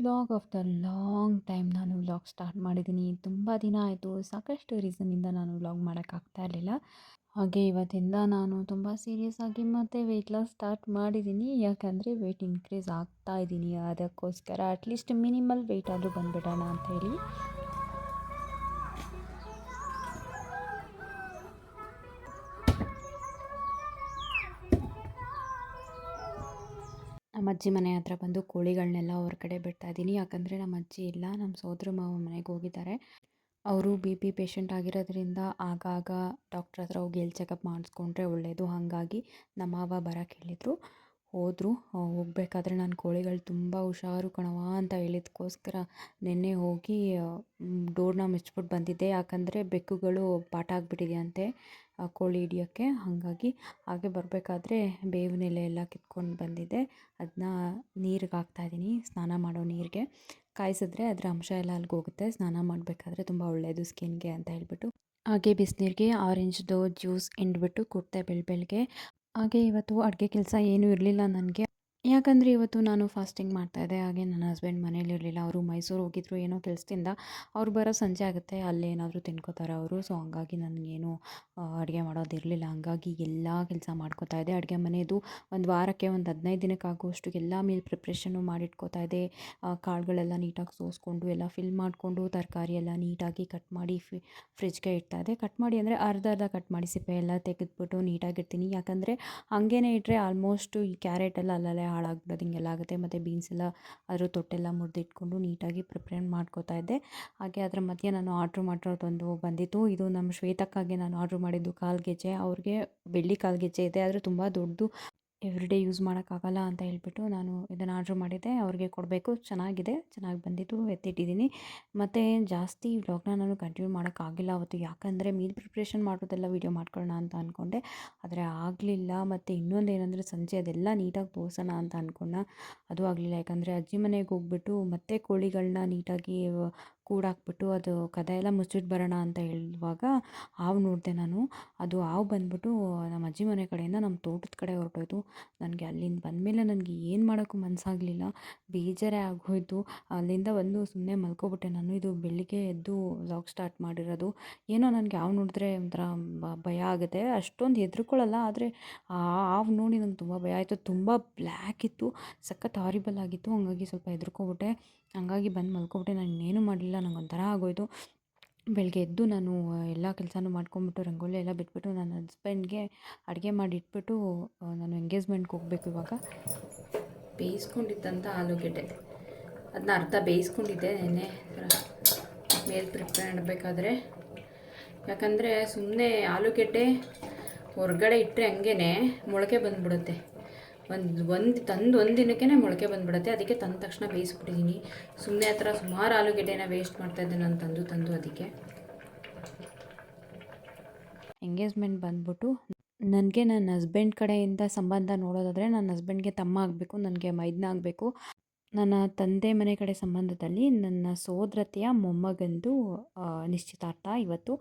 Vlog after long time ನಾನು vlog start ಮಾಡಿದ್ದೀನಿ. ತುಂಬ ದಿನ ಆಯಿತು. ಸಾಕಷ್ಟು ರೀಸನ್ನಿಂದ ನಾನು ವ್ಲಾಗ್ ಮಾಡೋಕ್ಕಾಗ್ತಾ ಇರಲಿಲ್ಲ. ಹಾಗೆ ಇವತ್ತಿಂದ ನಾನು ತುಂಬ ಸೀರಿಯಸ್ ಆಗಿ ಮತ್ತೆ ವೆಯ್ಟ್ ಲಾಸ್ ಸ್ಟಾರ್ಟ್ ಮಾಡಿದ್ದೀನಿ. ಯಾಕಂದರೆ ವೆಯ್ಟ್ ಇನ್ಕ್ರೀಸ್ ಆಗ್ತಾ ಇದ್ದೀನಿ. ಅದಕ್ಕೋಸ್ಕರ ಅಟ್ಲೀಸ್ಟ್ ಮಿನಿಮಲ್ ವೆಯ್ಟ್ ಆದರೂ ಬಂದುಬಿಡೋಣ ಅಂತ ಹೇಳಿ. ನಮ್ಮ ಅಜ್ಜಿ ಮನೆ ಹತ್ರ ಬಂದು ಕೋಳಿಗಳನ್ನೆಲ್ಲ ಹೊರಗಡೆ ಬಿಡ್ತಾ ಇದ್ದೀನಿ. ಯಾಕಂದರೆ ನಮ್ಮ ಅಜ್ಜಿ ಇಲ್ಲ, ನಮ್ಮ ಸೋದರ ಮಾವ ಮನೆಗೆ ಹೋಗಿದ್ದಾರೆ. ಅವರು ಬಿ ಪಿ ಪೇಷಂಟ್ ಆಗಿರೋದ್ರಿಂದ ಆಗಾಗ ಡಾಕ್ಟ್ರ್ ಹತ್ರ ಹೋಗಿ ಹೆಲ್ತ್ ಚೆಕಪ್ ಮಾಡಿಸ್ಕೊಂಡ್ರೆ ಒಳ್ಳೆಯದು. ಹಾಗಾಗಿ ನಮ್ಮ ಮಾವ ಬರೋಕ್ಕೆ ಹೇಳಿದರು, ಹೋದರು. ಹೋಗಬೇಕಾದ್ರೆ ನಾನು ಕೋಳಿಗಳು ತುಂಬ ಹುಷಾರು ಕಣವ್ವ ಅಂತ ಹೇಳಿದ್ದಕ್ಕೋಸ್ಕರ ನಿನ್ನೆ ಹೋಗಿ ಡೋರ್ನ ಮುಚ್ಚಿಬಿಟ್ಟು ಬಂದಿದ್ದೆ. ಯಾಕಂದರೆ ಬೆಕ್ಕುಗಳು ಪಾಠ ಆಗಿಬಿಟ್ಟಿದೆಯಂತೆ ಕೋಳಿ ಹಿಡಿಯೋಕ್ಕೆ. ಹಾಗಾಗಿ ಹಾಗೆ ಬರಬೇಕಾದ್ರೆ ಬೇವಿನ ಎಲೆ ಎಲ್ಲ ಕಿತ್ಕೊಂಡು ಬಂದಿದ್ದೆ. ಅದನ್ನ ನೀರಿಗೆ ಹಾಕ್ತಾಯಿದ್ದೀನಿ, ಸ್ನಾನ ಮಾಡೋ ನೀರಿಗೆ. ಕಾಯಿಸಿದ್ರೆ ಅದರ ಅಂಶ ಎಲ್ಲ ಅಲ್ಲಿಗೆ ಹೋಗುತ್ತೆ. ಸ್ನಾನ ಮಾಡಬೇಕಾದ್ರೆ ತುಂಬ ಒಳ್ಳೆಯದು ಸ್ಕಿನ್ಗೆ ಅಂತ ಹೇಳ್ಬಿಟ್ಟು. ಹಾಗೆ ಬಿಸಿನೀರಿಗೆ ಆರೆಂಜ್ದು ಜ್ಯೂಸ್ ಹಿಂಡ್ಬಿಟ್ಟು ಕುಡಿದೆ ಬೆಳಗ್ಗೆ. ಹಾಗೆ ಇವತ್ತು ಅಡುಗೆ ಕೆಲಸ ಏನೂ ಇರಲಿಲ್ಲ ನನಗೆ. ಯಾಕಂದರೆ ಇವತ್ತು ನಾನು ಫಾಸ್ಟಿಂಗ್ ಮಾಡ್ತಾಯಿದ್ದೆ. ಹಾಗೆ ನನ್ನ ಹಸ್ಬೆಂಡ್ ಮನೇಲಿರಲಿಲ್ಲ, ಅವರು ಮೈಸೂರು ಹೋಗಿದ್ರು ಏನೋ ಕೆಲಸದಿಂದ. ಅವ್ರು ಬರೋ ಸಂಜೆ ಆಗುತ್ತೆ, ಅಲ್ಲೇನಾದರೂ ತಿನ್ಕೋತಾರೆ ಅವರು. ಸೊ ಹಂಗಾಗಿ ನನಗೇನು ಅಡುಗೆ ಮಾಡೋದಿರಲಿಲ್ಲ. ಹಂಗಾಗಿ ಎಲ್ಲ ಕೆಲಸ ಮಾಡ್ಕೋತಾ ಇದ್ದೆ. ಅಡುಗೆ ಮನೆಯದು ಒಂದು ವಾರಕ್ಕೆ ಒಂದು 15 ದಿನಕ್ಕೆ ಆಗುವಷ್ಟು ಎಲ್ಲ ಮೀಲ್ ಪ್ರಿಪ್ರೇಷನ್ನು ಮಾಡಿಟ್ಕೋತಾ ಇದ್ದೆ. ಕಾಳುಗಳೆಲ್ಲ ನೀಟಾಗಿ ಸೋಸ್ಕೊಂಡು ಎಲ್ಲ ಫಿಲ್ ಮಾಡಿಕೊಂಡು ತರಕಾರಿ ಎಲ್ಲ ನೀಟಾಗಿ ಕಟ್ ಮಾಡಿ ಫ್ರಿಜ್ಗೆ ಇಡ್ತಾಯಿದ್ದೆ. ಕಟ್ ಮಾಡಿ ಅಂದರೆ ಅರ್ಧ ಕಟ್ ಮಾಡಿ ಸಿಪ್ಪೆ ಎಲ್ಲ ತೆಗೆದ್ಬಿಟ್ಟು ನೀಟಾಗಿಡ್ತೀನಿ. ಯಾಕಂದರೆ ಹಾಗೇ ಇಟ್ಟರೆ ಆಲ್ಮೋಸ್ಟು ಈ ಕ್ಯಾರೆಟ್ ಎಲ್ಲ ಅಲ್ಲಲ್ಲೇ ಹಾಳಾಗ್ಬಿಡೋದು ಹಿಂಗೆಲ್ಲ ಆಗುತ್ತೆ. ಮತ್ತು ಬೀನ್ಸ್ ಎಲ್ಲ ಅದ್ರ ತೊಟ್ಟೆಲ್ಲ ಮುರಿದಿಟ್ಕೊಂಡು ನೀಟಾಗಿ ಪ್ರಿಪೇರ್ ಮಾಡ್ಕೋತಾ ಇದ್ದೆ. ಹಾಗೆ ಅದರ ಮಧ್ಯೆ ನಾನು ಆರ್ಡ್ರ್ ಮಾಡಿರೋದೊಂದು ಬಂದಿತ್ತು. ಇದು ನಮ್ಮ ಶ್ವೇತಕ್ಕಾಗಿ ನಾನು ಆರ್ಡ್ರ್ ಮಾಡಿದ್ದು ಕಾಲ್ಗೆಜ್ಜೆ. ಅವ್ರಿಗೆ ಬೆಳ್ಳಿ ಕಾಲ್ಗೆಜ್ಜೆ ಇದೆ, ಆದರೆ ತುಂಬ ದೊಡ್ಡದು, ಎವ್ರಿಡೇ ಯೂಸ್ ಮಾಡೋಕ್ಕಾಗಲ್ಲ ಅಂತ ಹೇಳ್ಬಿಟ್ಟು ನಾನು ಇದನ್ನು ಆರ್ಡ್ರ್ ಮಾಡಿದ್ದೆ. ಅವ್ರಿಗೆ ಕೊಡಬೇಕು. ಚೆನ್ನಾಗಿದೆ, ಚೆನ್ನಾಗಿ ಬಂದಿದ್ದು, ಎತ್ತಿಟ್ಟಿದ್ದೀನಿ. ಮತ್ತು ಜಾಸ್ತಿ ವ್ಲಾಗ್ನ ನಾನು ಕಂಟಿನ್ಯೂ ಮಾಡೋಕ್ಕಾಗಿಲ್ಲ ಅವತ್ತು. ಯಾಕಂದರೆ ಮೀಲ್ ಪ್ರಿಪ್ರೇಷನ್ ಮಾಡೋದೆಲ್ಲ ವೀಡಿಯೋ ಮಾಡ್ಕೊಳ್ಳೋಣ ಅಂತ ಅಂದ್ಕೊಂಡೆ, ಆದರೆ ಆಗಲಿಲ್ಲ. ಮತ್ತು ಇನ್ನೊಂದು ಏನಂದರೆ ಸಂಜೆ ಅದೆಲ್ಲ ನೀಟಾಗಿ ತೋರಿಸೋಣ ಅಂತ ಅಂದ್ಕೊಂಡೆ, ಅದು ಆಗಲಿಲ್ಲ. ಯಾಕಂದರೆ ಅಜ್ಜಿ ಮನೆಗೆ ಹೋಗ್ಬಿಟ್ಟು ಮತ್ತೆ ಕೋಳಿಗಳನ್ನ ನೀಟಾಗಿ ಕೂಡಾಕ್ಬಿಟ್ಟು ಅದು ಕದ ಎಲ್ಲ ಮುಚ್ಚಿಟ್ಟು ಬರೋಣ ಅಂತ ಹೇಳುವಾಗ ಹಾವು ನೋಡಿದೆ ನಾನು. ಅದು ಹಾವು ಬಂದ್ಬಿಟ್ಟು ನಮ್ಮ ಅಜ್ಜಿ ಮನೆ ಕಡೆಯಿಂದ ನಮ್ಮ ತೋಟದ ಕಡೆ ಹೊರಟೋಯ್ತು. ನನಗೆ ಅಲ್ಲಿಂದ ಬಂದಮೇಲೆ ನನಗೆ ಏನು ಮಾಡೋಕ್ಕೂ ಮನಸ್ಸಾಗಲಿಲ್ಲ, ಬೇಜಾರೇ ಆಗೋಯಿತು. ಅಲ್ಲಿಂದ ಬಂದು ಸುಮ್ಮನೆ ಮಲ್ಕೊಬಿಟ್ಟೆ ನಾನು. ಇದು ಬೆಳಿಗ್ಗೆ ಎದ್ದು ವ್ಲಾಗ್ ಸ್ಟಾರ್ಟ್ ಮಾಡಿರೋದು. ಏನೋ ನನಗೆ ಹಾವು ನೋಡಿದ್ರೆ ಒಂಥರ ಭಯ ಆಗುತ್ತೆ. ಅಷ್ಟೊಂದು ಹೆದರ್ಕೊಳ್ಳಲ್ಲ, ಆದರೆ ಆ ಹಾವು ನೋಡಿ ನಂಗೆ ತುಂಬ ಭಯ ಆಯಿತು. ತುಂಬ ಬ್ಲ್ಯಾಕ್ ಇತ್ತು, ಸಖತ್ ಹಾರಿಬಲ್ ಆಗಿತ್ತು. ಹಂಗಾಗಿ ಸ್ವಲ್ಪ ಹೆದರ್ಕೊಬಿಟ್ಟೆ. ಹಂಗಾಗಿ ಬಂದು ಮಲ್ಕೊಬಿಟ್ಟೆ. ನಾನು ಇನ್ನೇನು ಮಾಡಲಿಲ್ಲ, ನಂಗೊಂಥರ ಆಗೋಯಿತು. ಬೆಳಗ್ಗೆ ಎದ್ದು ನಾನು ಎಲ್ಲ ಕೆಲಸನೂ ಮಾಡ್ಕೊಂಬಿಟ್ಟು ರಂಗೋಲಿ ಎಲ್ಲ ಬಿಟ್ಬಿಟ್ಟು ನನ್ನ ಹಸ್ಬೆಂಡ್ಗೆ ಅಡುಗೆ ಮಾಡಿಟ್ಬಿಟ್ಟು ನಾನು ಎಂಗೇಜ್ಮೆಂಟ್ಗೆ ಹೋಗಬೇಕು. ಇವಾಗ ಬೇಯಿಸ್ಕೊಂಡಿದ್ದಂಥ ಆಲೂಗೆಡ್ಡೆ ಅದನ್ನ ಅರ್ಧ ಬೇಯಿಸ್ಕೊಂಡಿದ್ದೆ ನೆನ್ನೆ ಮೇಲೆ ಪ್ರಿಪೇರ್ ಮಾಡಬೇಕಾದ್ರೆ. ಯಾಕಂದರೆ ಸುಮ್ಮನೆ ಆಲೂಗೆಡ್ಡೆ ಹೊರಗಡೆ ಇಟ್ಟರೆ ಹಂಗೇ ಮೊಳಕೆ ಬಂದುಬಿಡುತ್ತೆ. ಒಂದು ದಿನಕ್ಕೆ ಮೊಳಕೆ ಬಂದುಬಿಡುತ್ತೆ. ಅದಕ್ಕೆ ತಂದ ತಕ್ಷಣ ಬೇಯಿಸ್ಬಿಟ್ಟಿದ್ದೀನಿ. ಸುಮ್ಮನೆ ಆ ಥರ ಸುಮಾರು ಆಲೂಗೆಡ್ಡೆನ ವೇಸ್ಟ್ ಮಾಡ್ತಾಯಿದ್ದೆ ನಾನು ತಂದು. ಅದಕ್ಕೆ ಎಂಗೇಜ್ಮೆಂಟ್ ಬಂದ್ಬಿಟ್ಟು ನನಗೆ ನನ್ನ ಹಸ್ಬೆಂಡ್ ಕಡೆಯಿಂದ ಸಂಬಂಧ ನೋಡೋದಾದರೆ ನನ್ನ ಹಸ್ಬೆಂಡ್ಗೆ ತಮ್ಮ ಆಗಬೇಕು, ನನಗೆ ಮೈದನ ಆಗಬೇಕು. ನನ್ನ ತಂದೆ ಮನೆ ಕಡೆ ಸಂಬಂಧದಲ್ಲಿ ನನ್ನ ಸೋದರತೆಯ ಮೊಮ್ಮಗಂದು ನಿಶ್ಚಿತಾರ್ಥ ಇವತ್ತು.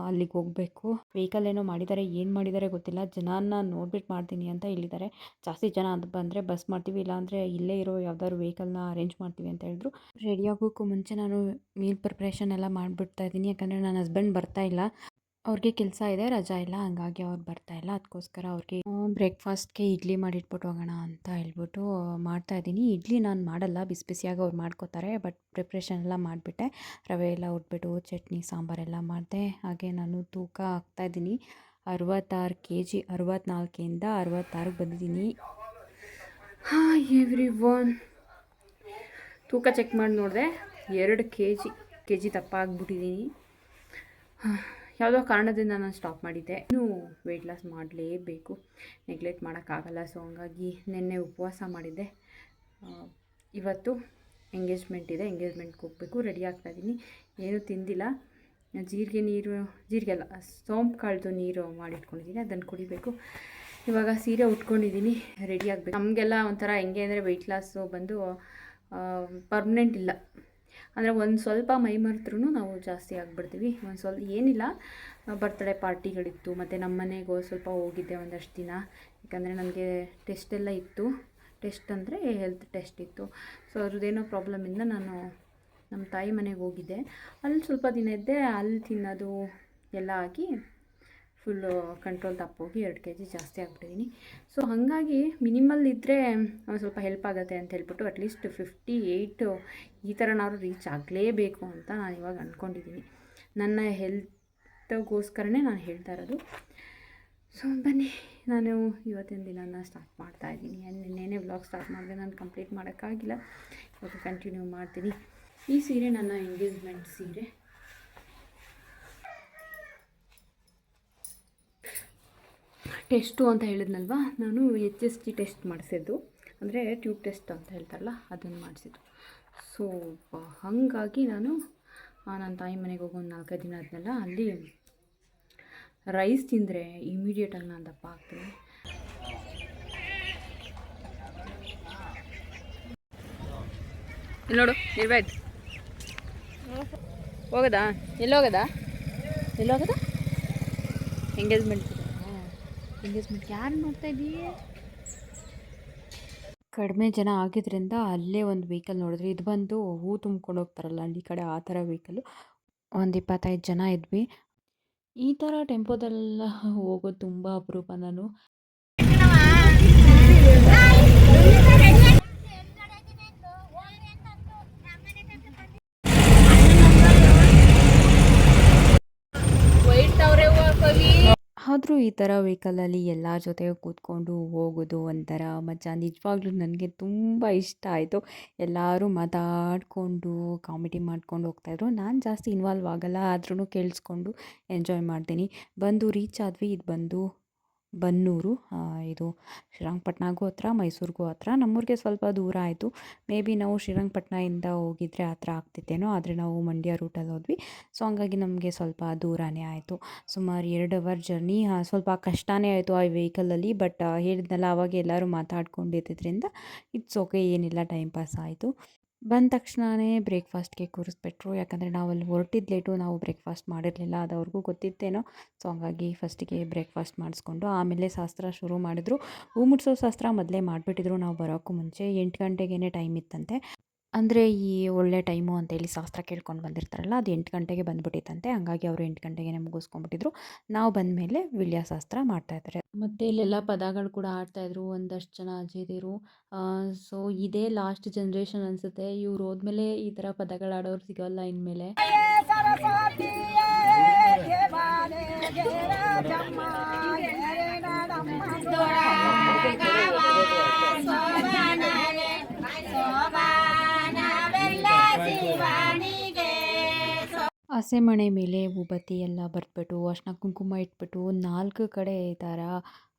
ಅಲ್ಲಿಗೆ ಹೋಗಬೇಕು. ವೆಹಿಕಲ್ ಏನೋ ಮಾಡಿದ್ದಾರೆ, ಏನು ಮಾಡಿದ್ದಾರೆ ಗೊತ್ತಿಲ್ಲ. ಜನನ ನೋಡ್ಬಿಟ್ಟು ಮಾಡ್ತೀನಿ ಅಂತ ಹೇಳಿದ್ದಾರೆ. ಜಾಸ್ತಿ ಜನ ಅದು ಬಂದರೆ ಬಸ್ ಮಾಡ್ತೀವಿ, ಇಲ್ಲಾಂದರೆ ಇಲ್ಲೇ ಇರೋ ಯಾವ್ದಾದ್ರು ವೆಹಿಕಲ್ನ ಅರೇಂಜ್ ಮಾಡ್ತೀವಿ ಅಂತ ಹೇಳಿದ್ರು. ರೆಡಿ ಆಗೋಕ್ಕೂ ಮುಂಚೆ ನಾನು ಮೀಲ್ ಪ್ರಿಪ್ರೇಷನ್ ಎಲ್ಲ ಮಾಡಿಬಿಡ್ತಾ ಇದ್ದೀನಿ. ಯಾಕಂದರೆ ನನ್ನ ಹಸ್ಬೆಂಡ್ ಬರ್ತಾಯಿಲ್ಲ, ಅವ್ರಿಗೆ ಕೆಲಸ ಇದೆ, ರಜಾ ಇಲ್ಲ. ಹಂಗಾಗಿ ಅವ್ರು ಬರ್ತಾಯಿಲ್ಲ. ಅದಕ್ಕೋಸ್ಕರ ಅವ್ರಿಗೆ ಬ್ರೇಕ್ಫಾಸ್ಟ್ಗೆ ಇಡ್ಲಿ ಮಾಡಿಟ್ಬಿಟ್ಟು ಹೋಗೋಣ ಅಂತ ಹೇಳ್ಬಿಟ್ಟು ಮಾಡ್ತಾಯಿದ್ದೀನಿ. ಇಡ್ಲಿ ನಾನು ಮಾಡಲ್ಲ, ಬಿಸಿಯಾಗಿ ಅವ್ರು ಮಾಡ್ಕೋತಾರೆ. ಬಟ್ ಪ್ರಿಪ್ರೇಷನ್ ಎಲ್ಲ ಮಾಡಿಬಿಟ್ಟೆ. ರವೆ ಎಲ್ಲ ಹುರ್ಬಿಟ್ಟು ಚಟ್ನಿ ಸಾಂಬಾರೆಲ್ಲ ಮಾಡಿದೆ. ಹಾಗೆ ನಾನು ತೂಕ ಹಾಕ್ತಾಯಿದ್ದೀನಿ. 66 kg, 64ಇಂದ 66ಗೆ ಬಂದಿದ್ದೀನಿ. ಎವ್ರಿವನ್, ತೂಕ ಚೆಕ್ ಮಾಡಿ ನೋಡಿದೆ, 2 kg ದಪ್ಪ ಆಗಿಬಿಟ್ಟಿದ್ದೀನಿ. ಯಾವುದೋ ಕಾರಣದಿಂದ ನಾನು ಸ್ಟಾಪ್ ಮಾಡಿದ್ದೆ. ಇನ್ನೂ ವೆಯ್ಟ್ ಲಾಸ್ ಮಾಡಲೇಬೇಕು, ನೆಗ್ಲೆಕ್ಟ್ ಮಾಡೋಕ್ಕಾಗಲ್ಲ. ಸೊ ಹಂಗಾಗಿ ನಿನ್ನೆ ಉಪವಾಸ ಮಾಡಿದ್ದೆ. ಇವತ್ತು ಎಂಗೇಜ್ಮೆಂಟ್ ಇದೆ, ಎಂಗೇಜ್ಮೆಂಟ್ಗೆ ಹೋಗಬೇಕು. ರೆಡಿ ಆಗ್ತಾಯಿದ್ದೀನಿ. ಏನೂ ತಿಂದಿಲ್ಲ. ಜೀರಿಗೆ ಅಲ್ಲ, ಸೋಂಪು ಕಾಳ್ದು ನೀರು ಮಾಡಿಟ್ಕೊಂಡಿದ್ದೀನಿ, ಅದನ್ನು ಕುಡಿಬೇಕು. ಇವಾಗ ಸೀರೆ ಉಟ್ಕೊಂಡಿದ್ದೀನಿ, ರೆಡಿ ಆಗಬೇಕು. ನಮಗೆಲ್ಲ ಒಂಥರ ಹೆಂಗೆ ಅಂದರೆ ವೆಯ್ಟ್ ಲಾಸು ಬಂದು ಪರ್ಮನೆಂಟ್ ಇಲ್ಲ. ಅಂದರೆ ಒಂದು ಸ್ವಲ್ಪ ಮೈ ಮರೆತ್ರೂ ನಾವು ಜಾಸ್ತಿ ಆಗಿಬಿಡ್ತೀವಿ. ಒಂದು ಸ್ವಲ್ಪ ಏನಿಲ್ಲ, ಬರ್ತ್ಡೇ ಪಾರ್ಟಿಗಳಿತ್ತು, ಮತ್ತು ನಮ್ಮ ಮನೆಗೆ ಸ್ವಲ್ಪ ಹೋಗಿದ್ದೆ ಒಂದಷ್ಟು ದಿನ. ಯಾಕಂದರೆ ನನಗೆ ಟೆಸ್ಟ್ ಎಲ್ಲ ಇತ್ತು, ಟೆಸ್ಟ್ ಅಂದರೆ ಹೆಲ್ತ್ ಟೆಸ್ಟ್ ಇತ್ತು. ಸೊ ಅದ್ರದ್ದೇನೋ ಪ್ರಾಬ್ಲಮಿಂದ ನಾನು ನಮ್ಮ ತಾಯಿ ಮನೆಗೆ ಹೋಗಿದ್ದೆ. ಅಲ್ಲಿ ಸ್ವಲ್ಪ ದಿನ ಇದ್ದೆ. ಅಲ್ಲಿ ತಿನ್ನೋದು ಎಲ್ಲ ಆಗಿ ಫುಲ್ಲು ಕಂಟ್ರೋಲ್ ತಪ್ಪೋಗಿ 2 kg ಜಾಸ್ತಿ ಆಗಿಬಿಟ್ಟಿದ್ದೀನಿ. ಸೊ ಹಾಗಾಗಿ ಮಿನಿಮಲ್ ಇದ್ದರೆ ಸ್ವಲ್ಪ ಹೆಲ್ಪ್ ಆಗುತ್ತೆ ಅಂತ ಹೇಳ್ಬಿಟ್ಟು ಅಟ್ಲೀಸ್ಟ್ 58 ಈ ಥರನಾದ್ರು ರೀಚ್ ಆಗಲೇಬೇಕು ಅಂತ ನಾನು ಇವಾಗ ಅಂದ್ಕೊಂಡಿದ್ದೀನಿ. ನನ್ನ ಹೆಲ್ತ್ಗೋಸ್ಕರನೇ ನಾನು ಹೇಳ್ತಾ ಇರೋದು. ಸೊ ಬನ್ನಿ, ನಾನು ಇವತ್ತಿನ ದಿನನ ಸ್ಟಾರ್ಟ್ ಮಾಡ್ತಾಯಿದ್ದೀನಿ. ನಿನ್ನೆನೇ ವ್ಲಾಗ್ ಸ್ಟಾರ್ಟ್ ಮಾಡಿದೆ, ನಾನು ಕಂಪ್ಲೀಟ್ ಮಾಡೋಕ್ಕಾಗಿಲ್ಲ. ಇವಾಗ ಕಂಟಿನ್ಯೂ ಮಾಡ್ತೀನಿ. ಈ ಸೀರೆ ನನ್ನ ಎಂಗೇಜ್ಮೆಂಟ್ ಸೀರೆ. ಟೆಸ್ಟು ಅಂತ ಹೇಳಿದ್ನಲ್ವ, ನಾನು HSG ಟೆಸ್ಟ್ ಮಾಡಿಸಿದ್ದು, ಅಂದರೆ ಟ್ಯೂಬ್ ಟೆಸ್ಟ್ ಅಂತ ಹೇಳ್ತಾರಲ್ಲ ಅದನ್ನು ಮಾಡಿಸಿದ್ದು. ಸೊ ಹಾಗಾಗಿ ನಾನು ನನ್ನ ತಾಯಿ ಮನೆಗೆ ಹೋಗೋ ಒಂದು 4-5 ದಿನ ಆದ್ಮೇಲೆ ಅಲ್ಲಿ ರೈಸ್ ತಿಂದರೆ ಇಮಿಡಿಯೇಟಾಗಿ ನಾನು ದಪ್ಪ ಆಗ್ತೀನಿ. ಇಲ್ಲಿ ನೋಡು, ನಿರ್ವೇದ್ ಹೋಗೋದಾ? ಎಲ್ಲೋಗೋದಾ? ಎಂಗೇಜ್ಮೆಂಟ್ ಯಾರು ನೋಡ್ತಾ ಇದ್ದೀವಿ? ಕಡಿಮೆ ಜನ ಆಗಿದ್ದರಿಂದ ಅಲ್ಲೇ ಒಂದು ವೆಹಿಕಲ್ ನೋಡಿದ್ರಿ. ಇದು ಬಂದು ಹೂ ತುಂಬ್ಕೊಂಡು ಹೋಗ್ತಾರಲ್ಲ ಹಳ್ಳಿ ಕಡೆ, ಆ ಥರ ವೆಹಿಕಲ್ಲು. ಒಂದು 25 ಜನ ಇದ್ವಿ. ಈ ಥರ ಟೆಂಪೋದೆಲ್ಲ ಹೋಗೋದು ತುಂಬ ಅಪರೂಪ. ನಾನು ಆದರೂ ಈ ಥರ ವೆಹಿಕಲಲ್ಲಿ ಎಲ್ಲರ ಜೊತೆ ಕೂತ್ಕೊಂಡು ಹೋಗೋದು ಒಂಥರ ಮಜಾ. ನಿಜವಾಗ್ಲೂ ನನಗೆ ತುಂಬ ಇಷ್ಟ ಆಯಿತು. ಎಲ್ಲರೂ ಮಾತಾಡಿಕೊಂಡು ಕಾಮಿಡಿ ಮಾಡ್ಕೊಂಡು ಹೋಗ್ತಾಯಿದ್ರು. ನಾನು ಜಾಸ್ತಿ ಇನ್ವಾಲ್ವ್ ಆಗಲ್ಲ, ಆದ್ರೂ ಕೇಳಿಸ್ಕೊಂಡು ಎಂಜಾಯ್ ಮಾಡ್ತೀನಿ. ಬಂದು ರೀಚ್ ಆದ್ವಿ. ಇದು ಬಂದು ಬನ್ನೂರು. ಇದು ಶ್ರೀರಂಗಪಟ್ಟಣಗೂ ಹತ್ರ, ಮೈಸೂರಿಗೂ ಹತ್ರ. ನಮ್ಮೂರಿಗೆ ಸ್ವಲ್ಪ ದೂರ ಆಯಿತು. ಮೇ ಬಿ ನಾವು ಶ್ರೀರಂಗಪಟ್ಟಣದಿಂದ ಹೋಗಿದ್ರೆ ಹತ್ರ ಆಗ್ತಿತ್ತೇನೋ, ಆದರೆ ನಾವು ಮಂಡ್ಯ ರೂಟಲ್ಲಿ ಹೋದ್ವಿ. ಸೊ ಹಂಗಾಗಿ ನಮಗೆ ಸ್ವಲ್ಪ ದೂರನೇ ಆಯಿತು. ಸುಮಾರು 2 ಅವರ್ ಜರ್ನಿ. ಸ್ವಲ್ಪ ಕಷ್ಟನೇ ಆಯಿತು ಆ ವೆಹಿಕಲಲ್ಲಿ. ಬಟ್ ಹೇಳಿದ್ನಲ್ಲ, ಅವಾಗ ಎಲ್ಲರೂ ಮಾತಾಡ್ಕೊಂಡಿದ್ದರಿಂದ ಇಟ್ಸ್ ಓಕೆ, ಏನಿಲ್ಲ, ಟೈಮ್ ಪಾಸ್ ಆಯಿತು. ಬಂದ ತಕ್ಷಣವೇ ಬ್ರೇಕ್ಫಾಸ್ಟ್ಗೆ ಕೂರಿಸ್ಬಿಟ್ರು. ಯಾಕಂದರೆ ನಾವು ಅಲ್ಲಿ ಹೊರಟಿದ್ದು ಲೇಟು, ನಾವು ಬ್ರೇಕ್ಫಾಸ್ಟ್ ಮಾಡಿರಲಿಲ್ಲ. ಅದು ಅವ್ರಿಗೂ ಗೊತ್ತಿತ್ತೇನೋ. ಸೊ ಹಂಗಾಗಿ ಫಸ್ಟಿಗೆ ಬ್ರೇಕ್ಫಾಸ್ಟ್ ಮಾಡಿಸ್ಕೊಂಡು ಆಮೇಲೆ ಶಾಸ್ತ್ರ ಶುರು ಮಾಡಿದ್ರು. ಹೂ ಮುಡ್ಸೋ ಶಾಸ್ತ್ರ ಮೊದಲೇ ಮಾಡಿಬಿಟ್ಟಿದ್ರು. ನಾವು ಬರೋಕ್ಕೂ ಮುಂಚೆ 8 ಗಂಟೆಗೇ ಟೈಮ್ ಇತ್ತಂತೆ. ಅಂದರೆ ಈ ಒಳ್ಳೆ ಟೈಮು ಅಂತೇಳಿ ಶಾಸ್ತ್ರ ಕೇಳ್ಕೊಂಡು ಬಂದಿರ್ತಾರಲ್ಲ, ಅದು 8 ಗಂಟೆಗೆ ಬಂದುಬಿಟ್ಟಿತ್ತಂತೆ. ಹಂಗಾಗಿ ಅವರು 8 ಗಂಟೆಗೆ ಮುಗಿಸ್ಕೊಂಡ್ಬಿಟ್ಟಿದ್ರು. ನಾವು ಬಂದಮೇಲೆ ವಿಳ್ಯಾಶಾಸ್ತ್ರ ಮಾಡ್ತಾಯಿದ್ದಾರೆ. ಮತ್ತು ಇಲ್ಲೆಲ್ಲ ಪದಗಳು ಕೂಡ ಆಡ್ತಾಯಿದ್ರು ಒಂದಷ್ಟು ಜನ ಅಜ್ಜಿದಿರು. ಸೊ ಇದೇ ಲಾಸ್ಟ್ ಜನ್ರೇಷನ್ ಅನಿಸುತ್ತೆ. ಇವ್ರು ಹೋದ್ಮೇಲೆ ಈ ಥರ ಪದಗಳು ಆಡೋರು ಸಿಗೋಲ್ಲ ಇನ್ಮೇಲೆ. ಹಸೆಮಣೆ ಮೇಲೆ ಉಬತ್ತಿ ಎಲ್ಲ ಬರೆದ್ಬಿಟ್ಟು, ಅರ್ಶಿನ ಕುಂಕುಮ ಇಟ್ಬಿಟ್ಟು, 4 ಕಡೆ ಈ ಥರ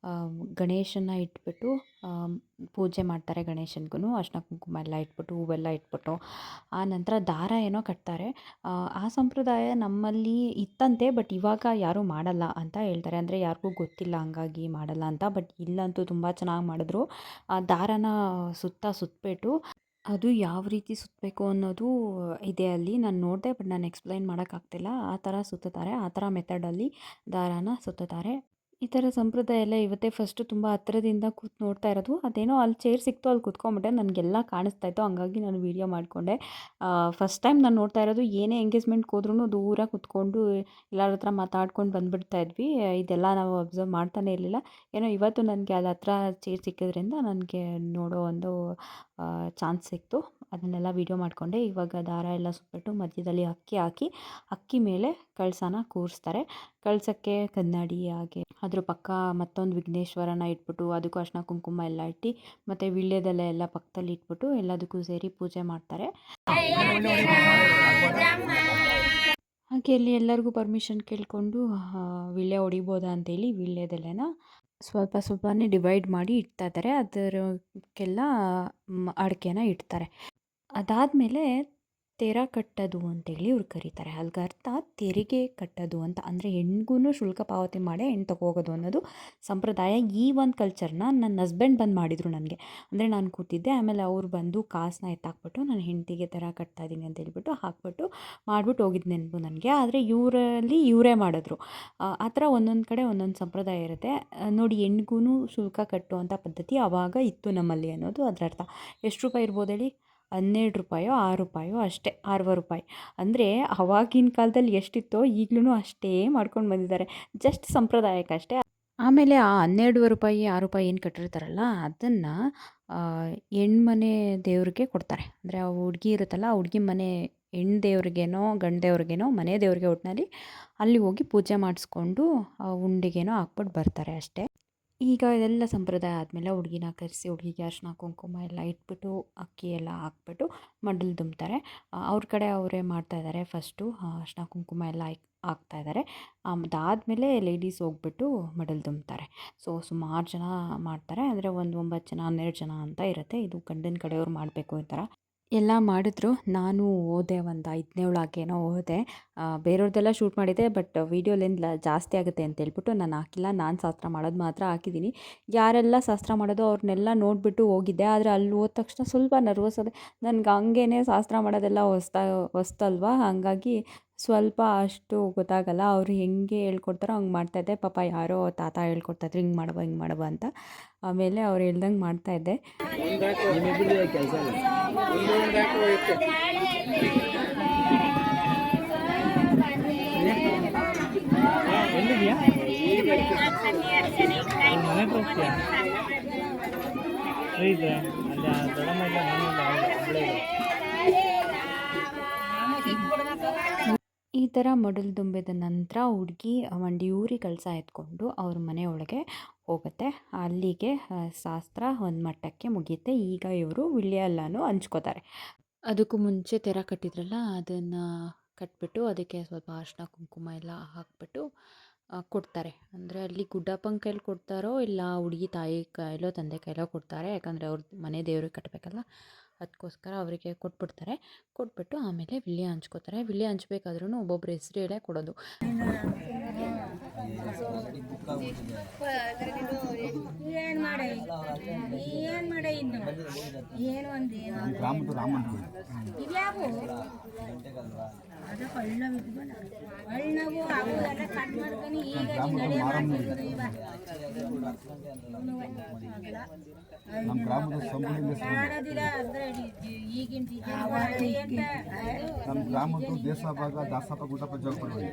ಗಣೇಶನ ಇಟ್ಬಿಟ್ಟು ಪೂಜೆ ಮಾಡ್ತಾರೆ. ಗಣೇಶನಿಗೂ ಅರ್ಶಿನ ಕುಂಕುಮ ಎಲ್ಲ ಇಟ್ಬಿಟ್ಟು, ಹೂವೆಲ್ಲ ಇಟ್ಬಿಟ್ಟು, ಆ ನಂತರ ದಾರ ಏನೋ ಕಟ್ತಾರೆ. ಆ ಸಂಪ್ರದಾಯ ನಮ್ಮಲ್ಲಿ ಇತ್ತಂತೆ, ಬಟ್ ಇವಾಗ ಯಾರೂ ಮಾಡಲ್ಲ ಅಂತ ಹೇಳ್ತಾರೆ. ಅಂದರೆ ಯಾರಿಗೂ ಗೊತ್ತಿಲ್ಲ, ಹಂಗಾಗಿ ಮಾಡಲ್ಲ ಅಂತ. ಬಟ್ ಇಲ್ಲಂತೂ ತುಂಬ ಚೆನ್ನಾಗಿ ಮಾಡಿದ್ರು. ಆ ದಾರನ ಸುತ್ತಬಿಟ್ಟು, ಅದು ಯಾವ ರೀತಿ ಸುತ್ತಬೇಕು ಅನ್ನೋದು ಇದೆ ಅಲ್ಲಿ. ನಾನು ನೋಡಿದೆ, ಬಟ್ ನಾನು ಎಕ್ಸ್ಪ್ಲೈನ್ ಮಾಡೋಕ್ಕಾಗ್ತಿಲ್ಲ. ಆ ಥರ ಸುತ್ತುತ್ತಾರೆ, ಆ ಥರ ಮೆಥಡಲ್ಲಿ ದಾರಾನ ಸುತ್ತುತ್ತಾರೆ. ಈ ಥರ ಸಂಪ್ರದಾಯ ಎಲ್ಲ ಇವತ್ತೇ ಫಸ್ಟು ತುಂಬ ಹತ್ತಿರದಿಂದ ಕೂತು ನೋಡ್ತಾ ಇರೋದು. ಅದೇನೋ ಅಲ್ಲಿ ಚೇರ್ ಸಿಕ್ತು, ಅಲ್ಲಿ ಕೂತ್ಕೊಂಡ್ಬಿಟ್ಟೆ. ನನಗೆಲ್ಲ ಕಾಣಿಸ್ತಾ ಇತ್ತು, ಹಂಗಾಗಿ ನಾನು ವೀಡಿಯೋ ಮಾಡಿಕೊಂಡೆ. ಫಸ್ಟ್ ಟೈಮ್ ನಾನು ನೋಡ್ತಾ ಇರೋದು. ಏನೇ ಎಂಗೇಜ್ಮೆಂಟ್ಗೆ ಹೋದ್ರೂ ದೂರ ಕೂತ್ಕೊಂಡು ಎಲ್ಲರ ಹತ್ರ ಮಾತಾಡ್ಕೊಂಡು ಬಂದುಬಿಡ್ತಾ ಇದ್ವಿ. ಇದೆಲ್ಲ ನಾವು ಅಬ್ಸರ್ವ್ ಮಾಡ್ತಾನೆ ಇರಲಿಲ್ಲ. ಏನೋ ಇವತ್ತು ನನಗೆ ಅಲ್ಲಿ ಹತ್ರ ಚೇರ್ ಸಿಕ್ಕಿದ್ರಿಂದ ನನಗೆ ನೋಡೋ ಒಂದು ಚಾನ್ಸ್ ಸಿಕ್ತು. ಅದನ್ನೆಲ್ಲ ವೀಡಿಯೋ ಮಾಡಿಕೊಂಡೆ. ಇವಾಗ ದಾರ ಎಲ್ಲ ಸುತ್ತಬಿಟ್ಟು ಮಧ್ಯದಲ್ಲಿ ಅಕ್ಕಿ ಹಾಕಿ, ಅಕ್ಕಿ ಮೇಲೆ ಕಳಸನ ಕೂರಿಸ್ತಾರೆ. ಕಳಸಕ್ಕೆ ಕನ್ನಡಿ, ಹಾಗೆ ಅದ್ರ ಪಕ್ಕ ಮತ್ತೊಂದು ವಿಘ್ನೇಶ್ವರನ ಇಟ್ಬಿಟ್ಟು, ಅದಕ್ಕೂ ಅರ್ಶಿನ ಕುಂಕುಮ ಎಲ್ಲ ಇಟ್ಟು, ಮತ್ತು ವೀಳ್ಯದೆಲೆ ಎಲ್ಲ ಪಕ್ಕದಲ್ಲಿ ಇಟ್ಬಿಟ್ಟು ಎಲ್ಲದಕ್ಕೂ ಸೇರಿ ಪೂಜೆ ಮಾಡ್ತಾರೆ. ಹಾಗೆ ಅಲ್ಲಿ ಎಲ್ಲರಿಗೂ ಪರ್ಮಿಷನ್ ಕೇಳಿಕೊಂಡು ವೀಳ್ಯ ಹೊಡಿಬೋದಾ ಅಂತೇಳಿ ವೀಳ್ಯದೆಲೆನ ಸ್ವಲ್ಪ ಸ್ವಲ್ಪನೇ ಡಿವೈಡ್ ಮಾಡಿ ಇಡ್ತಾ ಇದ್ದಾರೆ. ಅದಕ್ಕೆಲ್ಲ ಅಡಿಕೆನ ಇಡ್ತಾರೆ. ಅದಾದಮೇಲೆ ತೆರ ಕಟ್ಟೋದು ಅಂತೇಳಿ ಇವ್ರು ಕರೀತಾರೆ. ಅಲ್ಗೆ ಅರ್ಥ ತೆರಿಗೆ ಕಟ್ಟೋದು ಅಂತ. ಅಂದರೆ ಹೆಣ್ಗೂ ಶುಲ್ಕ ಪಾವತಿ ಮಾಡೇ ಹೆಣ್ಣು ತಗೋಗೋದು ಅನ್ನೋದು ಸಂಪ್ರದಾಯ. ಈ ಒಂದು ಕಲ್ಚರ್ನ ನನ್ನ ಹಸ್ಬೆಂಡ್ ಬಂದು ಮಾಡಿದರು ನನಗೆ. ಅಂದರೆ ನಾನು ಕೂತಿದ್ದೆ, ಆಮೇಲೆ ಅವ್ರು ಬಂದು ಕಾಸನ್ನ ಎತ್ತಾಕ್ಬಿಟ್ಟು ನನ್ನ ಹೆಂಡತಿಗೆ ತೆರ ಕಟ್ತಾ ಇದ್ದೀನಿ ಅಂತ ಹೇಳ್ಬಿಟ್ಟು ಹಾಕ್ಬಿಟ್ಟು ಮಾಡ್ಬಿಟ್ಟು ಹೋಗಿದ್ದು ನೆನಪು ನನಗೆ. ಆದರೆ ಇವರೇ ಮಾಡಿದ್ರು. ಆ ಥರ ಒಂದೊಂದು ಕಡೆ ಒಂದೊಂದು ಸಂಪ್ರದಾಯ ಇರುತ್ತೆ ನೋಡಿ. ಹೆಣ್ಗೂ ಶುಲ್ಕ ಕಟ್ಟುವಂಥ ಪದ್ಧತಿ ಆವಾಗ ಇತ್ತು ನಮ್ಮಲ್ಲಿ ಅನ್ನೋದು ಅದರ ಅರ್ಥ. ಎಷ್ಟು ರೂಪಾಯಿ ಇರ್ಬೋದು ಹೇಳಿ? 12 ರೂಪಾಯೋ 6 ರೂಪಾಯೋ ಅಷ್ಟೇ, 6 ರೂಪಾಯಿ. ಅಂದರೆ ಆವಾಗಿನ ಕಾಲದಲ್ಲಿ ಎಷ್ಟಿತ್ತೋ ಈಗಲೂ ಅಷ್ಟೇ ಮಾಡ್ಕೊಂಡು ಬಂದಿದ್ದಾರೆ, ಜಸ್ಟ್ ಸಂಪ್ರದಾಯಕ್ಕಷ್ಟೇ. ಆಮೇಲೆ ಆ 12 ರೂಪಾಯಿ 6 ರೂಪಾಯಿ ಏನು ಕಟ್ಟಿರ್ತಾರಲ್ಲ ಅದನ್ನು ಹೆಣ್ಮನೆ ದೇವ್ರಿಗೆ ಕೊಡ್ತಾರೆ. ಅಂದರೆ ಆ ಹುಡುಗಿ ಇರುತ್ತಲ್ಲ, ಆ ಹುಡುಗಿ ಮನೆ ಹೆಣ್ಣು ದೇವ್ರಿಗೇನೋ ಗಂಡು ದೇವ್ರಿಗೇನೋ ಮನೆ ದೇವ್ರಿಗೆ ಒಟ್ಟಿನಲ್ಲಿ ಅಲ್ಲಿ ಹೋಗಿ ಪೂಜೆ ಮಾಡಿಸ್ಕೊಂಡು ಉಂಡಿಗೇನೋ ಹಾಕ್ಬಿಟ್ಟು ಬರ್ತಾರೆ ಅಷ್ಟೇ. ಈಗ ಇದೆಲ್ಲ ಸಂಪ್ರದಾಯ ಆದಮೇಲೆ ಹುಡುಗಿನ ಕರೆಸಿ ಹುಡುಗಿಗೆ ಅರಿಶಿನ ಕುಂಕುಮ ಎಲ್ಲ ಇಟ್ಬಿಟ್ಟು ಅಕ್ಕಿ ಎಲ್ಲ ಹಾಕ್ಬಿಟ್ಟು ಮಡಲು ದುಂಬ್ತಾರೆ. ಅವ್ರ ಕಡೆ ಅವರೇ ಮಾಡ್ತಾಯಿದ್ದಾರೆ. ಫಸ್ಟು ಅರಿಶಿನ ಕುಂಕುಮ ಎಲ್ಲ ಹಾಕ್ತಾಯಿದ್ದಾರೆ. ಅದಾದಮೇಲೆ ಲೇಡೀಸ್ ಹೋಗ್ಬಿಟ್ಟು ಮಡಲು ದುಂಬ್ತಾರೆ. ಸೊ ಸುಮಾರು ಜನ ಮಾಡ್ತಾರೆ. ಅಂದರೆ ಒಂದು 9 ಜನ 12 ಜನ ಅಂತ ಇರುತ್ತೆ. ಇದು ಗಂಡನ ಕಡೆಯವ್ರು ಮಾಡಬೇಕು ಈ ಥರ ಎಲ್ಲ ಮಾಡಿದ್ರು. ನಾನು ಹೋದೆ, ಒಂದು 5ನೇ ಹಾಗೇನೋ ಹೋದೆ. ಬೇರೆಯವ್ರದ್ದೆಲ್ಲ ಶೂಟ್ ಮಾಡಿದ್ದೆ, ಬಟ್ ವೀಡಿಯೋ ಲೆಂತ್ ಜಾಸ್ತಿ ಆಗುತ್ತೆ ಅಂತ ಹೇಳ್ಬಿಟ್ಟು ನಾನು ಹಾಕಿಲ್ಲ. ನಾನು ಶಾಸ್ತ್ರ ಮಾಡೋದು ಮಾತ್ರ ಹಾಕಿದ್ದೀನಿ. ಯಾರೆಲ್ಲ ಶಾಸ್ತ್ರ ಮಾಡೋದು ಅವ್ರನ್ನೆಲ್ಲ ನೋಡಿಬಿಟ್ಟು ಹೋಗಿದ್ದೆ. ಆದರೆ ಅಲ್ಲಿ ಹೋದ ತಕ್ಷಣ ಸ್ವಲ್ಪ ನರ್ವಸ್ ಆದೆ. ನನಗೆ ಹಂಗೇನೆ ಶಾಸ್ತ್ರ ಮಾಡೋದೆಲ್ಲ ಹೊಸ್ತಲ್ವಾ, ಹಾಗಾಗಿ ಸ್ವಲ್ಪ ಅಷ್ಟು ಗೊತ್ತಾಗಲ್ಲ. ಅವರು ಹೆಂಗೆ ಹೇಳ್ಕೊಡ್ತಾರೋ ಹಂಗೆ ಮಾಡ್ತಾಯಿದ್ದೆ. ಪಾಪ ಯಾರೋ ತಾತ ಹೇಳ್ಕೊಡ್ತಾಯಿದ್ರು, ಹಿಂಗೆ ಮಾಡಬ ಅಂತ. ಆಮೇಲೆ ಅವ್ರು ಹೇಳ್ದಂಗೆ ಮಾಡ್ತಾಯಿದ್ದೆ. ಈ ಥರ ಮಡಲು ದುಂಬಿದ ನಂತರ ಹುಡುಗಿ ಮಂಡಿಯೂರಿ ಕಳಸ ಎತ್ಕೊಂಡು ಅವ್ರ ಮನೆಯೊಳಗೆ ಹೋಗುತ್ತೆ. ಅಲ್ಲಿಗೆ ಶಾಸ್ತ್ರ ಒಂದು ಮಟ್ಟಕ್ಕೆ ಮುಗಿಯುತ್ತೆ. ಈಗ ಇವರು ವಿಳ್ಯೆಲ್ಲನೂ ಹಂಚ್ಕೋತಾರೆ. ಅದಕ್ಕೂ ಮುಂಚೆ ತೆರ ಕಟ್ಟಿದ್ರಲ್ಲ ಅದನ್ನು ಕಟ್ಬಿಟ್ಟು ಅದಕ್ಕೆ ಸ್ವಲ್ಪ ಅರಿಶಿನ ಕುಂಕುಮ ಎಲ್ಲ ಹಾಕ್ಬಿಟ್ಟು ಕೊಡ್ತಾರೆ. ಅಂದರೆ ಅಲ್ಲಿ ಗುಡ್ಡಪ್ಪನ ಕೈಲಿ ಕೊಡ್ತಾರೋ ಇಲ್ಲ ಹುಡುಗಿ ತಾಯಿ ಕೈಲೋ ತಂದೆ ಕೈಲೋ ಕೊಡ್ತಾರೆ. ಯಾಕಂದರೆ ಅವ್ರ ಮನೆ ದೇವ್ರಿಗೆ ಕಟ್ಟಬೇಕಲ್ಲ, ಅದಕ್ಕೋಸ್ಕರ ಅವರಿಗೆ ಕೊಟ್ಬಿಡ್ತಾರೆ. ಕೊಟ್ಬಿಟ್ಟು ಆಮೇಲೆ ವಿಳ್ಯ ಹಂಚ್ಕೋತಾರೆ. ವಿಳ್ಯ ಹಂಚ್ಬೇಕಾದ್ರೂ ಒಬ್ಬೊಬ್ಬರು ಹೆಸ್ರು ಹೇಳೇ ಕೊಡೋದು. ನಮ್ಮ ಗ್ರಾಮದ ನಮ್ಮ ಗ್ರಾಮದ್ದು ದೇಶಭಾಗ ದಾಸಪ್ಪ ಗುಡ್ಡಪ್ಪ ಜೋಗಪಡಿ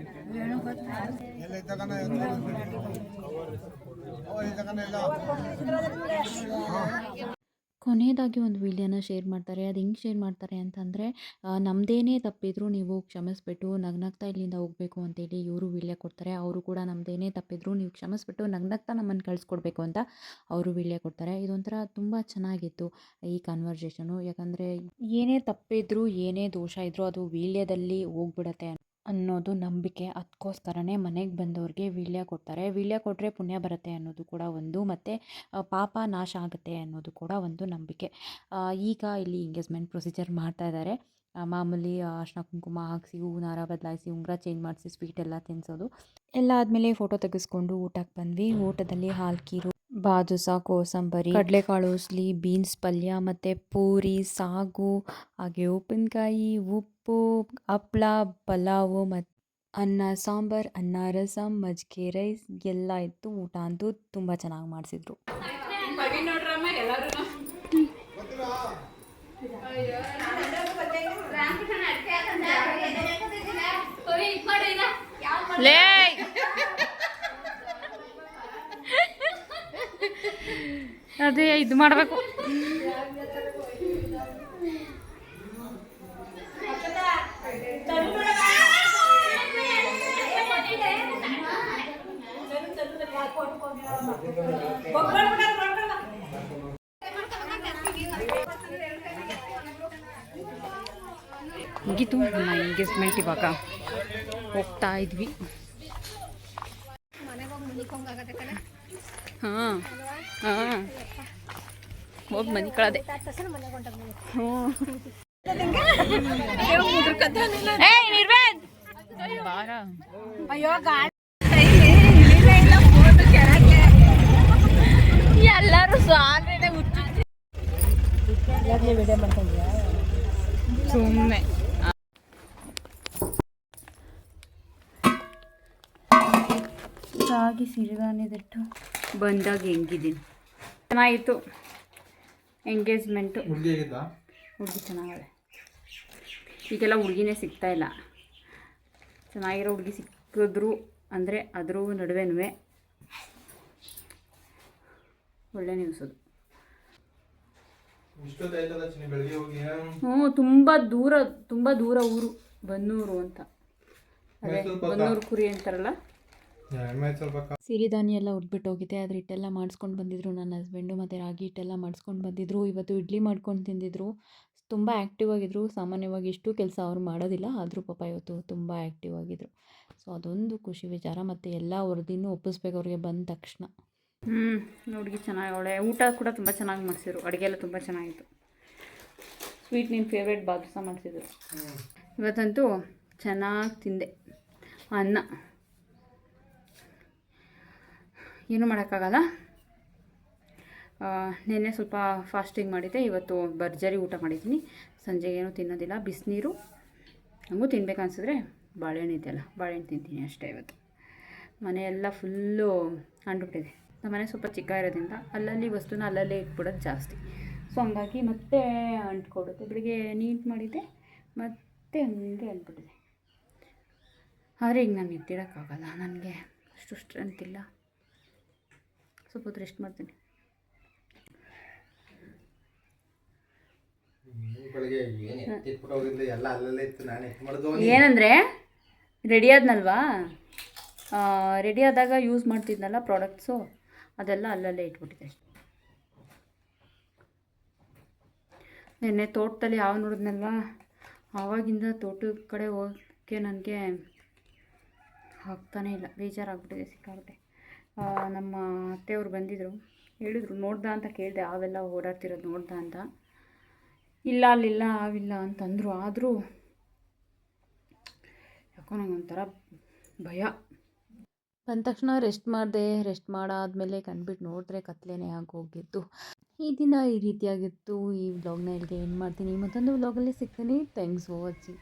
ಕೊನೆಯದಾಗಿ ಒಂದು ವಿಡಿಯೋನ ಶೇರ್ ಮಾಡ್ತಾರೆ. ಅದು ಹೆಂಗೆ ಶೇರ್ ಮಾಡ್ತಾರೆ ಅಂತಂದರೆ, ನಮ್ಮದೇನೇ ತಪ್ಪಿದ್ರು ನೀವು ಕ್ಷಮಿಸ್ಬಿಟ್ಟು ನಗ್ನಗ್ತಾ ಇಲ್ಲಿಂದ ಹೋಗಬೇಕು ಅಂತೇಳಿ ಇವರು ವಿಡಿಯೋ ಕೊಡ್ತಾರೆ. ಅವರು ಕೂಡ ನಮ್ಮದೇನೇ ತಪ್ಪಿದ್ರು ನೀವು ಕ್ಷಮಿಸ್ಬಿಟ್ಟು ನಗ್ನಗ್ತಾ ನಮ್ಮನ್ನು ಕಳಿಸ್ಕೊಡ್ಬೇಕು ಅಂತ ಅವರು ವಿಡಿಯೋ ಕೊಡ್ತಾರೆ. ಇದೊಂಥರ ತುಂಬ ಚೆನ್ನಾಗಿತ್ತು ಈ ಕನ್ವರ್ಜೇಷನು. ಯಾಕಂದರೆ ಏನೇ ತಪ್ಪಿದ್ರು ಏನೇ ದೋಷ ಇದ್ದರೂ ಅದು ವಿಡಿಯೋದಲ್ಲಿ ಹೋಗ್ಬಿಡತ್ತೆ ಅನ್ನೋದು ನಂಬಿಕೆ. ಅದಕ್ಕೋಸ್ಕರನೇ ಮನೆಗೆ ಬಂದವ್ರಿಗೆ ವೀಳ್ಯ ಕೊಡ್ತಾರೆ. ವೀಳ್ಯ ಕೊಟ್ಟರೆ ಪುಣ್ಯ ಬರುತ್ತೆ ಅನ್ನೋದು ಕೂಡ ಒಂದು, ಮತ್ತು ಪಾಪ ನಾಶ ಆಗುತ್ತೆ ಅನ್ನೋದು ಕೂಡ ಒಂದು ನಂಬಿಕೆ. ಈಗ ಇಲ್ಲಿ ಎಂಗೇಜ್ಮೆಂಟ್ ಪ್ರೊಸೀಜರ್ ಮಾಡ್ತಾಯಿದ್ದಾರೆ. ಮಾಮೂಲಿ ಅರಿಶಿನ ಕುಂಕುಮ ಹಾಕಿಸಿ ಹೂವಿನಾರ ಬದಲಾಯಿಸಿ ಉಂಗುರ ಚೇಂಜ್ ಮಾಡಿಸಿ ಸ್ವೀಟ್ ಎಲ್ಲ ತಿನ್ನಿಸೋದು ಎಲ್ಲ ಆದಮೇಲೆ ಫೋಟೋ ತೆಗೆಸ್ಕೊಂಡು ಊಟಕ್ಕೆ ಬಂದ್ವಿ. ಊಟದಲ್ಲಿ ಹಾಲ್ಕೀರು, ಬಾದುಷಾ, ಕೋಸಂಬರಿ, ಕಡಲೆಕಾಳು ಉಸ್ಲಿ, ಬೀನ್ಸ್ ಪಲ್ಯ ಮತ್ತು ಪೂರಿ, ಸಾಗು, ಹಾಗೆ ಉಪ್ಪಿನಕಾಯಿ, ಉಪ್ಪು, ಹಪ್ಳ, ಪಲಾವು ಮತ್ತು ಅನ್ನ ಸಾಂಬಾರು, ಅನ್ನ ರಸಂ, ಮಜ್ಜಿಗೆ ರೈಸ್ ಎಲ್ಲ ಇತ್ತು. ಊಟ ಅಂತೂ ತುಂಬ ಚೆನ್ನಾಗಿ ಮಾಡಿಸಿದ್ರು. ಅದೇ ಇದು ಮಾಡಬೇಕು. ಮುಗೀತು ನಮ್ಮ ಎಂಗೇಜ್ಮೆಂಟ್. ಇವಾಗ ಹೋಗ್ತಾ ಇದ್ವಿ. ಹಾಂ ಹಾಂ ಹೋಗಿ ಮನೆ ಕಳದೆ. ಹ್ಞೂ ಎಲ್ಲರೂ ಸುಮ್ಮನೆ ರಾಗಿ ಸಿರಿಧಾನ್ಯದಟ್ಟು ಬಂದಾಗ ಹೆಂಗಿದ್ದೀನಿ. ಚೆನ್ನಾಗಿತ್ತು ಎಂಗೇಜ್ಮೆಂಟು. ಹುಡುಗಿ ಚೆನ್ನಾಗಳೆ. ಈಗೆಲ್ಲ ಹುಡುಗಿನೇ ಸಿಗ್ತಾ ಇಲ್ಲ. ಚೆನ್ನಾಗಿರೋ ಹುಡುಗಿ ಸಿಕ್ಕಿದ್ರು ಅಂದರೆ ಅದ್ರ ನಡುವೆನೂ ಒಳ್ಳೆ ನ್ಯೂಸ್ ಅದು. ತುಂಬ ದೂರ ಊರು ಬನ್ನೂರು ಅಂತ. ಅದೇ ಬನ್ನೂರು ಕುರಿ ಅಂತಾರಲ್ಲ. ಸಿರಿಧಾನ್ಯ ಎಲ್ಲ ಉಟ್ಬಿಟ್ಟು ಹೋಗಿದೆ. ಅದ್ರ ಹಿಟ್ಟೆಲ್ಲ ಮಾಡಿಸ್ಕೊಂಡು ಬಂದಿದ್ರು ನನ್ನ ಹಸ್ಬೆಂಡು, ಮತ್ತು ರಾಗಿ ಹಿಟ್ಟೆಲ್ಲ ಮಾಡಿಸ್ಕೊಂಡು ಬಂದಿದ್ರು. ಇವತ್ತು ಇಡ್ಲಿ ಮಾಡ್ಕೊಂಡು ತಿಂದಿದ್ರು. ತುಂಬ ಆ್ಯಕ್ಟಿವ್ ಆಗಿದ್ರು. ಸಾಮಾನ್ಯವಾಗಿ ಇಷ್ಟು ಕೆಲಸ ಅವ್ರು ಮಾಡೋದಿಲ್ಲ, ಆದರೂ ಪಾಪ ಇವತ್ತು ತುಂಬ ಆ್ಯಕ್ಟಿವ್ ಆಗಿದ್ರು. ಸೊ ಅದೊಂದು ಖುಷಿ ವಿಚಾರ. ಮತ್ತು ಎಲ್ಲ ವರದಿನೂ ಒಪ್ಪಿಸ್ಬೇಕು ಅವ್ರಿಗೆ ಬಂದ ತಕ್ಷಣ. ಹುಡುಗಿ ಚೆನ್ನಾಗಿ ಅವಳೆ. ಊಟ ಕೂಡ ತುಂಬ ಚೆನ್ನಾಗಿ ಮಾಡಿಸಿದ್ರು. ಅಡುಗೆ ಎಲ್ಲ ತುಂಬ ಚೆನ್ನಾಗಿತ್ತು. ಸ್ವೀಟ್ ನಿನ್ನ ಫೇವ್ರೇಟ್ ಬಾದುಷ ಮಾಡಿಸಿದ್ರು. ಇವತ್ತಂತೂ ಚೆನ್ನಾಗಿ ತಿಂದೆ ಅನ್ನ. ಏನೂ ಮಾಡೋಕ್ಕಾಗಲ್ಲ. ನೆನ್ನೆ ಸ್ವಲ್ಪ ಫಾಸ್ಟಿಂಗ್ ಮಾಡಿದ್ದೆ. ಇವತ್ತು ಭರ್ಜರಿ ಊಟ ಮಾಡಿದ್ದೀನಿ. ಸಂಜೆಗೆ ಏನೂ ತಿನ್ನೋದಿಲ್ಲ. ಬಿಸಿನೀರು ಹಂಗೂ ತಿನ್ಬೇಕು ಅನಿಸಿದ್ರೆ ಬಾಳೆಹಣ್ಣು ಇದೆಯಲ್ಲ, ಬಾಳೆಹಣ್ಣು ತಿಂತೀನಿ ಅಷ್ಟೇ. ಇವತ್ತು ಮನೆಯೆಲ್ಲ ಫುಲ್ಲು ಅಂಟ್ಬಿಟ್ಟಿದೆ. ನಮ್ಮ ಮನೆ ಸ್ವಲ್ಪ ಚಿಕ್ಕ ಇರೋದ್ರಿಂದ ಅಲ್ಲಲ್ಲಿ ವಸ್ತುನ ಅಲ್ಲಲ್ಲೇ ಇಟ್ಬಿಡೋದು ಜಾಸ್ತಿ. ಸೊ ಹಂಗಾಗಿ ಮತ್ತೆ ಅಂಟ್ಕೊಡುತ್ತೆ. ಬೆಳಿಗ್ಗೆ ನೀಟ್ ಮಾಡಿದ್ದೆ ಮತ್ತೆ ಹಂಗೆ ಅಂಟ್ಬಿಟ್ಟಿದೆ. ಆದರೆ ಈಗ ನಾನು ಎತ್ತಿಡೋಕ್ಕಾಗಲ್ಲ, ನನಗೆ ಅಷ್ಟು ಸ್ಟ್ರೆಂತ್ ಇಲ್ಲ. ಸ್ವಲ್ಪ ಹೊತ್ತು ರೆಸ್ಟ್ ಮಾಡ್ತೀನಿ. ಏನಂದರೆ ರೆಡಿ ಆದ್ನಲ್ವಾ, ರೆಡಿ ಆದಾಗ ಯೂಸ್ ಮಾಡ್ತಿದ್ನಲ್ಲ ಪ್ರಾಡಕ್ಟ್ಸು, ಅದೆಲ್ಲ ಅಲ್ಲಲ್ಲೇ ಇಟ್ಬಿಟ್ಟಿದೆ ಅಷ್ಟೆ. ನೆನ್ನೆ ತೋಟದಲ್ಲಿ ಯಾವ ನೋಡಿದ್ನಲ್ವ, ಆವಾಗಿಂದ ತೋಟದ ಕಡೆ ಹೋಗೋಕ್ಕೆ ನನಗೆ ಆಗ್ತಾನೇ ಇಲ್ಲ. ಬೇಜಾರಾಗ್ಬಿಟ್ಟಿದೆ ಸಿಕ್ಕಾಗುತ್ತೆ. ನಮ್ಮ ಅತ್ತೆಯವರು ಬಂದಿದ್ದರು, ಹೇಳಿದರು ನೋಡ್ದ ಅಂತ ಕೇಳಿದೆ, ಅವೆಲ್ಲ ಓಡಾಡ್ತಿರೋದು ನೋಡ್ದ ಅಂತ. ಇಲ್ಲ ಅಲ್ಲಿಲ್ಲ ಅವಿಲ್ಲ ಅಂತಂದರು. ಆದರೂ ಯಾಕೋ ನಂಗೊಂಥರ ಭಯ. ಬಂದ ತಕ್ಷಣ ರೆಸ್ಟ್ ಮಾಡಾದ್ಮೇಲೆ ಕಂಡುಬಿಟ್ಟು ನೋಡಿದ್ರೆ ಕತ್ಲೆನೇ ಆಗೋಗಿತ್ತು. ಈ ದಿನ ಈ ರೀತಿಯಾಗಿತ್ತು. ಈ ವ್ಲಾಗ್ನ ಇಲ್ಲಿಗೆ ಎಂಡ್ ಮಾಡ್ತೀನಿ. ಮತ್ತೊಂದು ವ್ಲಾಗಲ್ಲಿ ಸಿಗ್ತೀನಿ. Thanks for watching.